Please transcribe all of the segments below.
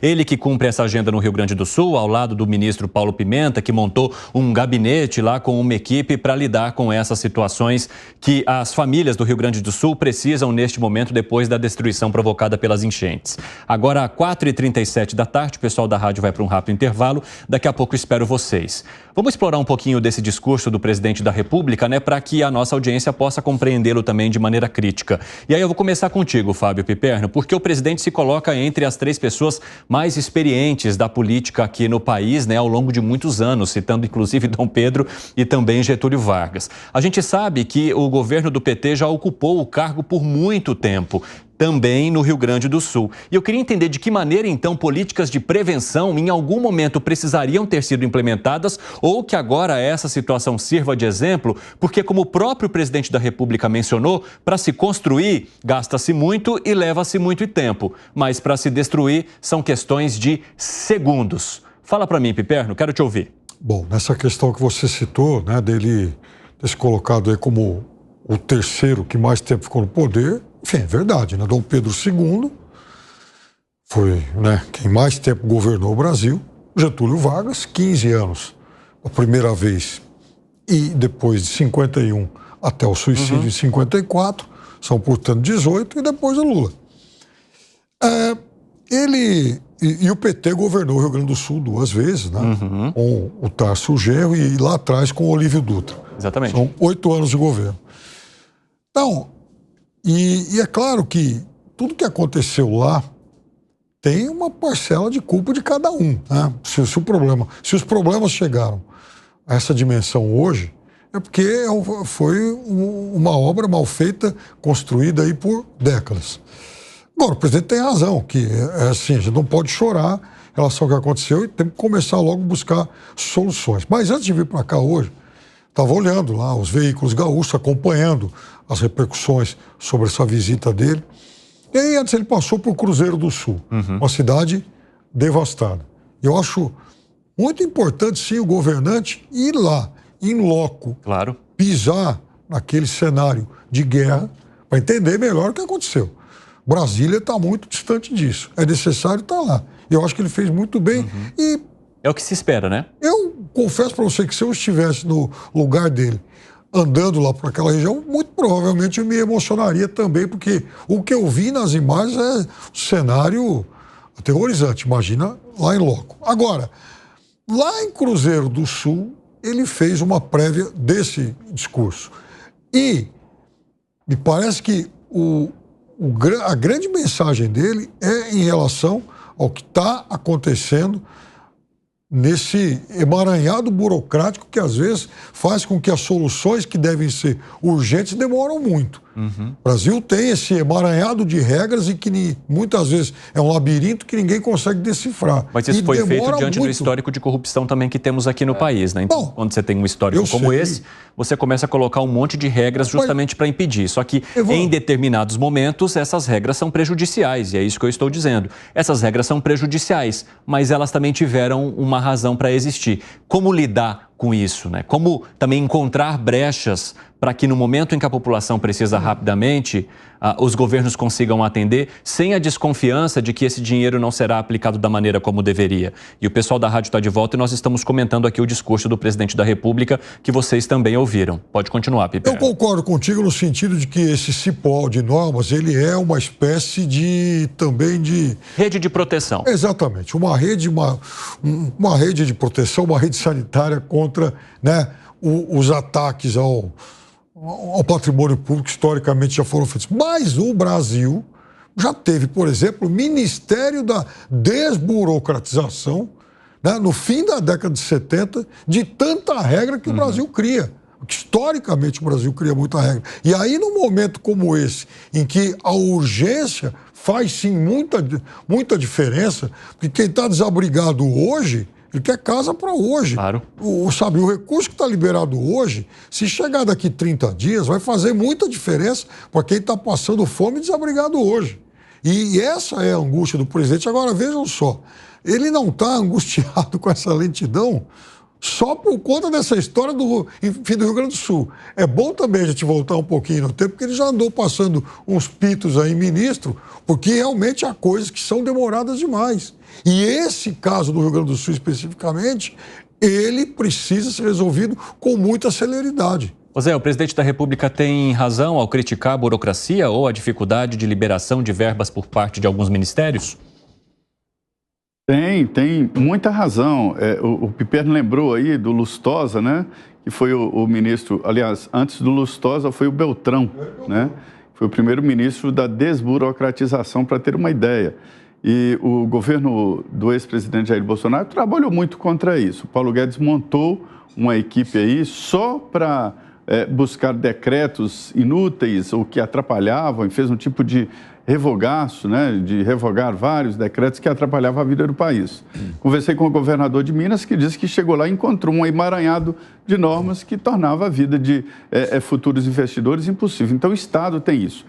Ele que cumpre essa agenda no Rio Grande do Sul, ao lado do ministro Paulo Pimenta, que montou um gabinete lá com uma equipe para lidar com essas situações que as famílias do Rio Grande do Sul precisam neste momento depois da destruição provocada pelas enchentes. Agora, às 4h37 da tarde, o pessoal da rádio vai para um rápido intervalo. Daqui a pouco espero vocês. Vamos explorar um pouquinho desse discurso do presidente da República, né, para que a nossa audiência possa compreendê-lo também de maneira crítica. E aí eu vou começar contigo, Fábio Piperno, porque o presidente se coloca entre as 3 pessoas mais experientes da política aqui no país, né, ao longo de muitos anos, citando inclusive Dom Pedro e também Getúlio Vargas. A gente sabe que o governo do PT já ocupou o cargo por muito tempo, também no Rio Grande do Sul. E eu queria entender de que maneira, então, políticas de prevenção em algum momento precisariam ter sido implementadas ou que agora essa situação sirva de exemplo, porque, como o próprio presidente da República mencionou, para se construir, gasta-se muito e leva-se muito tempo, mas para se destruir são questões de segundos. Fala para mim, Piperno, quero te ouvir. Bom, nessa questão que você citou, né, dele ter se colocado aí como o terceiro que mais tempo ficou no poder, enfim, é verdade, né? Dom Pedro II foi, né, quem mais tempo governou o Brasil. Getúlio Vargas, 15 anos, a primeira vez, e depois de 51 até o suicídio em 54, são, portanto, 18, e depois o Lula. E o PT governou o Rio Grande do Sul 2 vezes, né? Com o Tarso Genro e lá atrás com o Olívio Dutra. Exatamente. São 8 anos de governo. Então, e é claro que tudo que aconteceu lá tem uma parcela de culpa de cada um, né? Se os problemas chegaram a essa dimensão hoje, é porque foi uma obra mal feita, construída aí por décadas. Agora, o presidente tem razão, que é assim, a gente não pode chorar em relação ao que aconteceu e tem que começar logo a buscar soluções. Mas antes de vir para cá hoje, estava olhando lá os veículos gaúchos, acompanhando as repercussões sobre essa visita dele. E aí, antes ele passou por Cruzeiro do Sul, uma cidade devastada. Eu acho muito importante, sim, o governante ir lá, in loco, claro, pisar naquele cenário de guerra para entender melhor o que aconteceu. Brasília está muito distante disso. É necessário estar lá. Eu acho que ele fez muito bem. E é o que se espera, né? eu confesso para você que se eu estivesse no lugar dele, andando lá por aquela região, muito provavelmente eu me emocionaria também, porque o que eu vi nas imagens é um cenário aterrorizante. Imagina lá em loco. Agora, lá em Cruzeiro do Sul, ele fez uma prévia desse discurso. E me parece que a grande mensagem dele é em relação ao que está acontecendo nesse emaranhado burocrático que às vezes faz com que as soluções que devem ser urgentes demoram muito. O Brasil tem esse emaranhado de regras e que muitas vezes é um labirinto que ninguém consegue decifrar. Mas isso foi feito diante do histórico de corrupção também que temos aqui no país, né? Então, quando você tem um histórico como esse, você começa a colocar um monte de regras justamente para impedir. Só que em determinados momentos essas regras são prejudiciais, e é isso que eu estou dizendo. Essas regras são prejudiciais, mas elas também tiveram uma razão para existir. Como lidar com isso, né? Como também encontrar brechas para que no momento em que a população precisa rapidamente, os governos consigam atender sem a desconfiança de que esse dinheiro não será aplicado da maneira como deveria. E o pessoal da rádio está de volta e nós estamos comentando aqui o discurso do presidente da República que vocês também ouviram. Pode continuar, Pipe. Eu concordo contigo no sentido de que esse cipoal de normas, ele é uma espécie de, também de... rede de proteção. Exatamente. Uma rede de proteção, uma rede sanitária contra, né, os ataques ao patrimônio público que historicamente já foram feitos. Mas o Brasil já teve, por exemplo, o Ministério da Desburocratização, né, no fim da década de 70, de tanta regra que o Brasil cria. Historicamente o Brasil cria muita regra. E aí, num momento como esse, em que a urgência faz sim muita diferença, porque quem está desabrigado hoje, ele quer casa para hoje. Claro. O recurso que está liberado hoje, se chegar daqui 30 dias, vai fazer muita diferença para quem está passando fome e desabrigado hoje. E essa é a angústia do presidente. Agora, vejam só, ele não está angustiado com essa lentidão só por conta dessa história do Rio Grande do Sul. É bom também a gente voltar um pouquinho no tempo, porque ele já andou passando uns pitos aí, ministro, porque realmente há coisas que são demoradas demais. E esse caso do Rio Grande do Sul especificamente, ele precisa ser resolvido com muita celeridade. José, o presidente da República tem razão ao criticar a burocracia ou a dificuldade de liberação de verbas por parte de alguns ministérios? Tem muita razão. O Piperno lembrou aí do Lustosa, né? Que foi o ministro, aliás, antes do Lustosa foi o Beltrão, né? Foi o primeiro ministro da desburocratização, para ter uma ideia. E o governo do ex-presidente Jair Bolsonaro trabalhou muito contra isso. O Paulo Guedes montou uma equipe aí só para buscar decretos inúteis ou que atrapalhavam, e fez um tipo de revogaço, né, de revogar vários decretos que atrapalhavam a vida do país. Conversei com o governador de Minas, que disse que chegou lá e encontrou um emaranhado de normas que tornava a vida de futuros investidores impossível. Então, o Estado tem isso.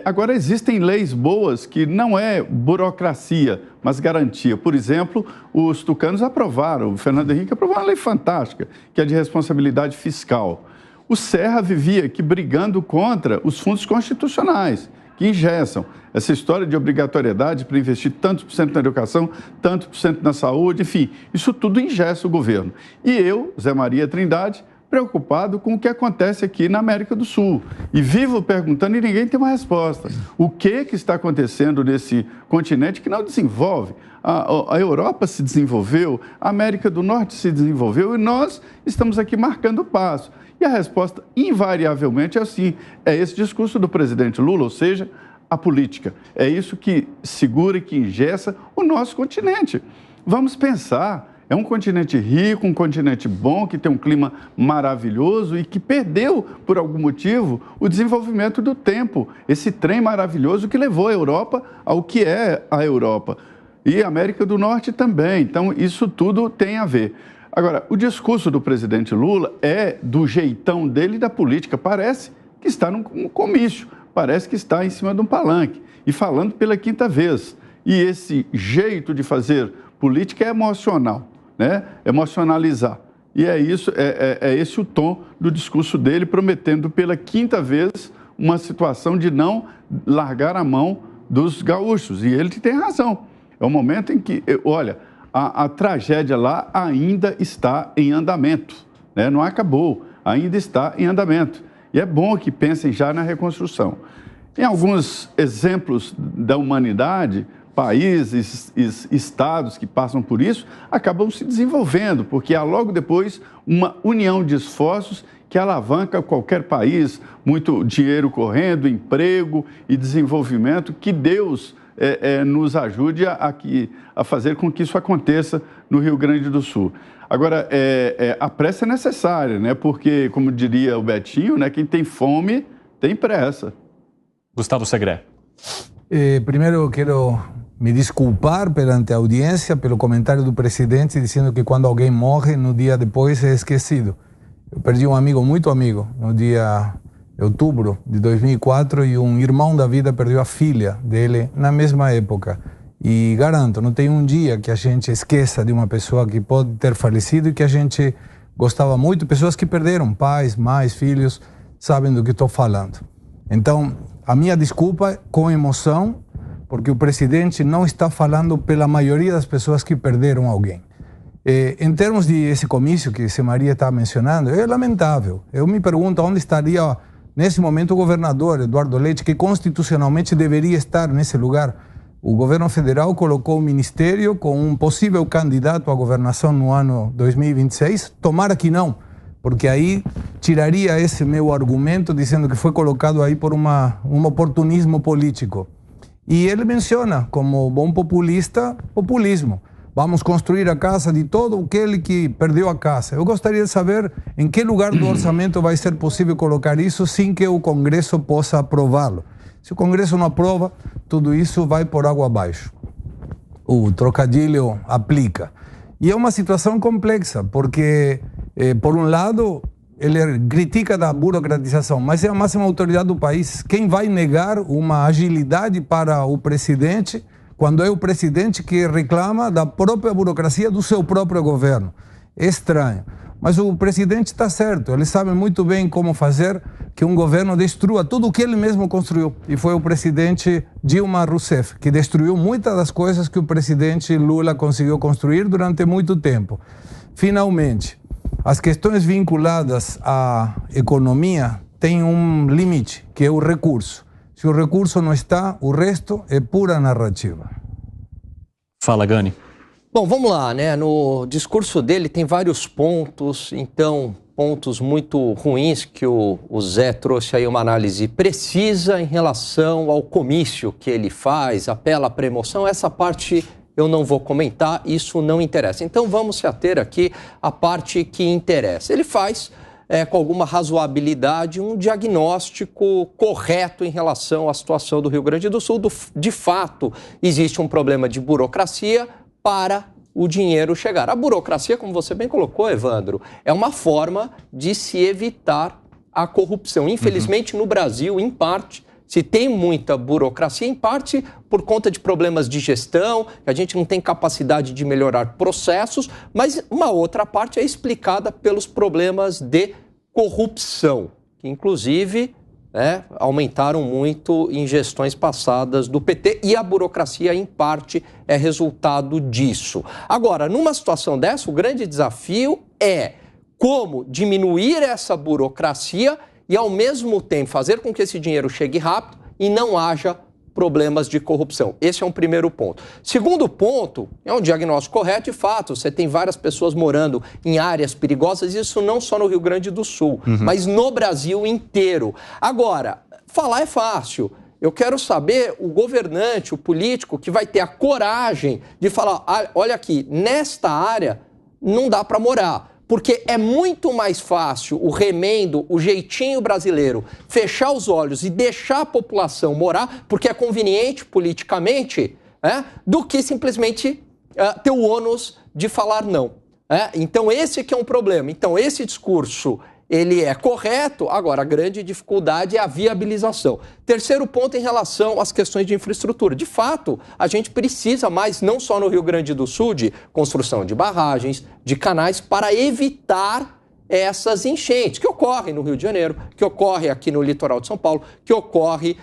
Agora, existem leis boas que não é burocracia, mas garantia. Por exemplo, os tucanos aprovaram, o Fernando Henrique aprovou uma lei fantástica, que é de responsabilidade fiscal. O Serra vivia aqui brigando contra os fundos constitucionais, que engessam. Essa história de obrigatoriedade para investir tantos por cento na educação, tantos por cento na saúde, enfim, isso tudo engessa o governo. E eu, Zé Maria Trindade, preocupado com o que acontece aqui na América do Sul. E vivo perguntando e ninguém tem uma resposta. O que está acontecendo nesse continente que não desenvolve? A Europa se desenvolveu, a América do Norte se desenvolveu e nós estamos aqui marcando o passo. E a resposta, invariavelmente, é assim. É esse discurso do presidente Lula, ou seja, a política. É isso que segura e que engessa o nosso continente. Vamos pensar, é um continente rico, um continente bom, que tem um clima maravilhoso e que perdeu, por algum motivo, o desenvolvimento do tempo. Esse trem maravilhoso que levou a Europa ao que é a Europa. E a América do Norte também. Então, isso tudo tem a ver. Agora, o discurso do presidente Lula é do jeitão dele e da política. Parece que está num comício, parece que está em cima de um palanque e falando pela quinta vez. E esse jeito de fazer política é emocional, né? Emocionalizar. E é isso, é esse o tom do discurso dele, prometendo pela quinta vez uma situação de não largar a mão dos gaúchos. E ele tem razão. É um momento em que, olha, a tragédia lá ainda está em andamento, né? Não acabou, ainda está em andamento. E é bom que pensem já na reconstrução. Em alguns exemplos da humanidade, países, estados que passam por isso, acabam se desenvolvendo, porque há logo depois uma união de esforços que alavanca qualquer país, muito dinheiro correndo, emprego e desenvolvimento, que Deus nos ajude a fazer com que isso aconteça no Rio Grande do Sul. Agora, a pressa é necessária, né? Porque, como diria o Betinho, né? Quem tem fome tem pressa. Gustavo Segré. Primeiro, eu quero me desculpar perante a audiência pelo comentário do presidente dizendo que quando alguém morre, no dia depois é esquecido. Eu perdi um amigo, muito amigo, no dia de outubro de 2004 e um irmão da vida perdeu a filha dele na mesma época. E garanto, não tem um dia que a gente esqueça de uma pessoa que pode ter falecido e que a gente gostava muito. Pessoas que perderam pais, mães, filhos, sabem do que estou falando. Então, a minha desculpa com emoção, porque o presidente não está falando pela maioria das pessoas que perderam alguém. Em termos de esse comício que Zé Maria está mencionando, é lamentável. Eu me pergunto onde estaria, nesse momento, o governador Eduardo Leite, que constitucionalmente deveria estar nesse lugar. O governo federal colocou o ministério com um possível candidato à governação no ano 2026. Tomara que não, porque aí tiraria esse meu argumento dizendo que foi colocado aí por um oportunismo político. E ele menciona como bom populista, populismo. Vamos construir a casa de todo aquele que perdeu a casa. Eu gostaria de saber em que lugar do orçamento vai ser possível colocar isso sem que o Congresso possa aprová-lo. Se o Congresso não aprova, tudo isso vai por água abaixo. O trocadilho aplica. E é uma situação complexa, porque, por um lado, ele critica da burocratização, mas é a máxima autoridade do país. Quem vai negar uma agilidade para o presidente quando é o presidente que reclama da própria burocracia do seu próprio governo? É estranho. Mas o presidente está certo, ele sabe muito bem como fazer que um governo destrua tudo o que ele mesmo construiu. E foi o presidente Dilma Rousseff que destruiu muitas das coisas que o presidente Lula conseguiu construir durante muito tempo. Finalmente, as questões vinculadas à economia têm um limite, que é o recurso. Se o recurso não está, o resto é pura narrativa. Fala, Gani. Bom, vamos lá, né? No discurso dele tem vários pontos, então, pontos muito ruins que o Zé trouxe aí uma análise precisa em relação ao comício que ele faz, apela à pré-emoção. Essa parte eu não vou comentar, isso não interessa. Então, vamos se ater aqui à parte que interessa. Ele faz, com alguma razoabilidade, um diagnóstico correto em relação à situação do Rio Grande do Sul. De fato, existe um problema de burocracia para o dinheiro chegar. A burocracia, como você bem colocou, Evandro, é uma forma de se evitar a corrupção. Infelizmente, no Brasil, em parte, se tem muita burocracia, em parte por conta de problemas de gestão, que a gente não tem capacidade de melhorar processos, mas uma outra parte é explicada pelos problemas de corrupção, que inclusive aumentaram muito em gestões passadas do PT e a burocracia, em parte, é resultado disso. Agora, numa situação dessa, o grande desafio é como diminuir essa burocracia e, ao mesmo tempo, fazer com que esse dinheiro chegue rápido e não haja problemas de corrupção. Esse é um primeiro ponto. Segundo ponto, é um diagnóstico correto, de fato, você tem várias pessoas morando em áreas perigosas, isso não só no Rio Grande do Sul, mas no Brasil inteiro. Agora, falar é fácil. Eu quero saber o governante, o político, que vai ter a coragem de falar, olha aqui, nesta área não dá para morar. Porque é muito mais fácil o remendo, o jeitinho brasileiro, fechar os olhos e deixar a população morar, porque é conveniente politicamente, do que simplesmente ter o ônus de falar não. Então esse que é um problema. Então esse discurso, ele é correto, agora a grande dificuldade é a viabilização. Terceiro ponto em relação às questões de infraestrutura. De fato, a gente precisa mais, não só no Rio Grande do Sul, de construção de barragens, de canais, para evitar essas enchentes que ocorrem no Rio de Janeiro, que ocorre aqui no litoral de São Paulo, que ocorre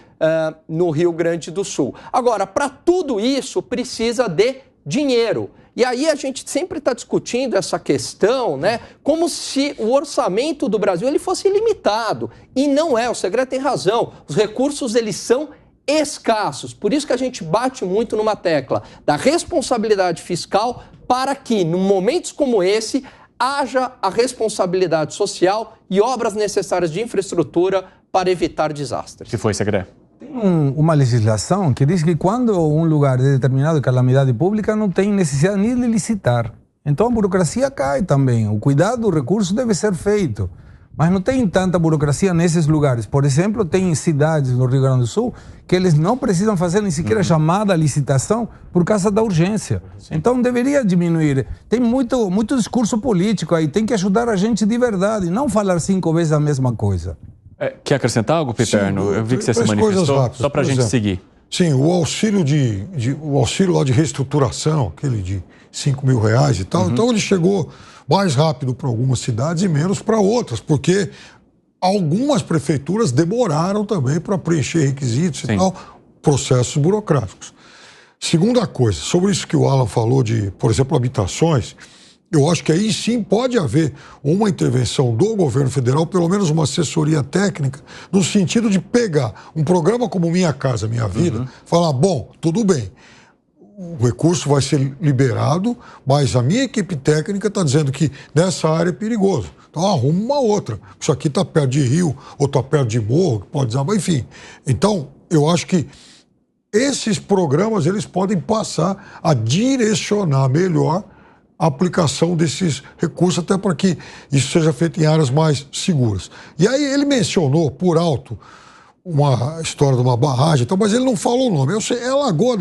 no Rio Grande do Sul. Agora, para tudo isso, precisa de dinheiro. E aí a gente sempre está discutindo essa questão, né, como se o orçamento do Brasil ele fosse ilimitado. E não é, o Segredo tem razão. Os recursos, eles são escassos. Por isso que a gente bate muito numa tecla da responsabilidade fiscal para que, em momentos como esse, haja a responsabilidade social e obras necessárias de infraestrutura para evitar desastres. Que foi, Segredo? Tem uma legislação que diz que quando um lugar é determinado de calamidade pública não tem necessidade nem de licitar. Então a burocracia cai também. O cuidado do recurso deve ser feito. Mas não tem tanta burocracia nesses lugares. Por exemplo, tem cidades no Rio Grande do Sul que eles não precisam fazer nem sequer a chamada licitação por causa da urgência. Então deveria diminuir. Tem muito discurso político aí. Tem que ajudar a gente de verdade, não falar 5 vezes a mesma coisa. Quer acrescentar algo, Piperno? Sim, eu vi que você se manifestou, rápidas, só para a gente seguir. Sim, o auxílio o auxílio lá de reestruturação, aquele de R$5.000 e tal, então ele chegou mais rápido para algumas cidades e menos para outras, porque algumas prefeituras demoraram também para preencher requisitos e tal, processos burocráticos. Segunda coisa, sobre isso que o Alan falou de, por exemplo, habitações, eu acho que aí sim pode haver uma intervenção do governo federal, pelo menos uma assessoria técnica, no sentido de pegar um programa como Minha Casa Minha Vida, falar, bom, tudo bem, o recurso vai ser liberado, mas a minha equipe técnica está dizendo que nessa área é perigoso. Então arruma uma outra. Isso aqui está perto de rio, ou está perto de morro, pode dizer, mas enfim. Então, eu acho que esses programas eles podem passar a direcionar melhor a aplicação desses recursos, até para que isso seja feito em áreas mais seguras. E aí ele mencionou, por alto, uma história de uma barragem, então, mas ele não falou o nome. É a Lagoa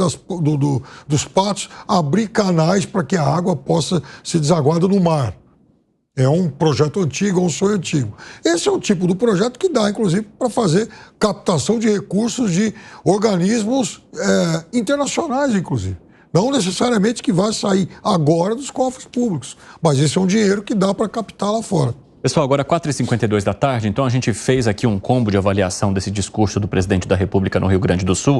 dos Patos abrir canais para que a água possa ser desaguada no mar. É um projeto antigo, é um sonho antigo. Esse é um tipo de projeto que dá, inclusive, para fazer captação de recursos de organismos internacionais, inclusive. Não necessariamente que vai sair agora dos cofres públicos, mas esse é um dinheiro que dá para captar lá fora. Pessoal, agora 4h52 da tarde, então a gente fez aqui um combo de avaliação desse discurso do presidente da República no Rio Grande do Sul.